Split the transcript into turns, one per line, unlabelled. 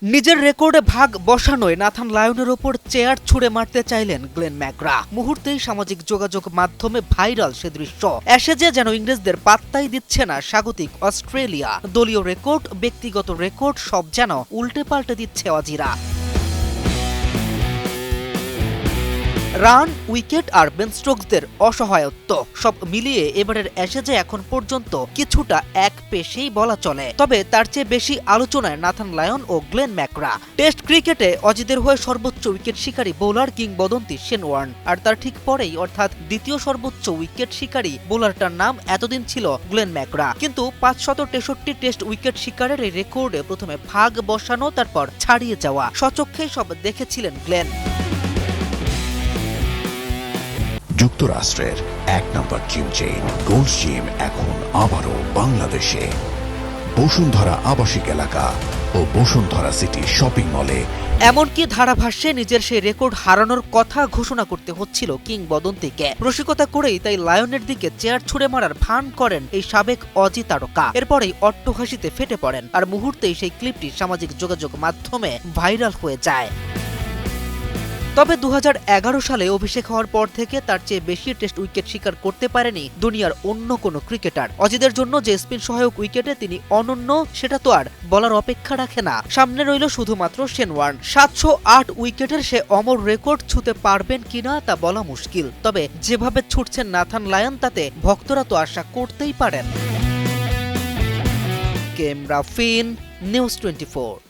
নিজের রেকর্ডে ভাগ বসানোয় নাথান লায়নের ওপর চেয়ার ছুঁড়ে মারতে চাইলেন গ্লেন ম্যাকগ্রা। মুহূর্তেই সামাজিক যোগাযোগ মাধ্যমে ভাইরাল সে দৃশ্য। অ্যাশেজে যেন ইংরেজদের পাত্তাই দিচ্ছে না স্বাগতিক অস্ট্রেলিয়া। দলীয় রেকর্ড, ব্যক্তিগত রেকর্ড সব যেন উল্টে পাল্টে দিচ্ছে অজিরা। রান, উইকেট আর বেন স্টোকসদের অসহায়ত্ব সব মিলিয়ে এবারের অ্যাশেজে এখন পর্যন্ত কিছুটা এক পেশেই বলা চলে। তবে তার চেয়ে বেশি আলোচনায় নাথান লায়ন ও গ্লেন ম্যাকগ্রা। টেস্ট ক্রিকেটে অজিদের হয়ে সর্বোচ্চ উইকেট শিকারী বোলার কিংবদন্তি শেন ওয়ার্ন, আর তার ঠিক পরেই অর্থাৎ দ্বিতীয় সর্বোচ্চ উইকেট শিকারী বোলারটার নাম এতদিন ছিল গ্লেন ম্যাকগ্রা। কিন্তু 563 টেস্ট উইকেট শিকারের এই রেকর্ডে প্রথমে ভাগ বসানো, তারপর ছাড়িয়ে যাওয়া স্বচক্ষেই সব দেখেছিলেন গ্লেন।
যুক্তরাষ্ট্রের এক নম্বর জিম চেইন গোল্ড জিম এখন আবারও বাংলাদেশে। বসুন্ধরা আবাসিক এলাকা ও বসুন্ধরা সিটি শপিং মলে।
এমনকি ধারাভাষ্যে নিজের সেই রেকর্ড হারানোর কথা ঘোষণা করতে হচ্ছিল কিংবদন্তিকে। রসিকতা করেই তাই লায়নের দিকে চেয়ার ছুঁড়ে মারার ভান করেন এই সাবেক অজি তারকা। এরপরেই অট্টহাসিতে ফেটে পড়েন, আর মুহূর্তেই সেই ক্লিপটি সামাজিক যোগাযোগ মাধ্যমে ভাইরাল হয়ে যায়। তবে 2011 সালে অভিষেক হওয়ার পর থেকে তার চেয়ে বেশি টেস্ট উইকেট শিকার করতে পারেনি দুনিয়ার অন্য কোনো ক্রিকেটার। অজিদের জন্য যে স্পিন সহায়ক উইকেটে তিনি অনন্য, সেটা তো আর বলার অপেক্ষা রাখে না। সামনে রইল শুধুমাত্র শেন ওয়ার্ন। 708 উইকেটের সে অমর রেকর্ড ছুঁতে পারবেন কিনা তা বলা মুশকিল। তবে যেভাবে ছুটছেন নাথান লায়ন, তাতে ভক্তরা তো আশা করতেই পারেন। কেম রাফিন, নিউজ 24।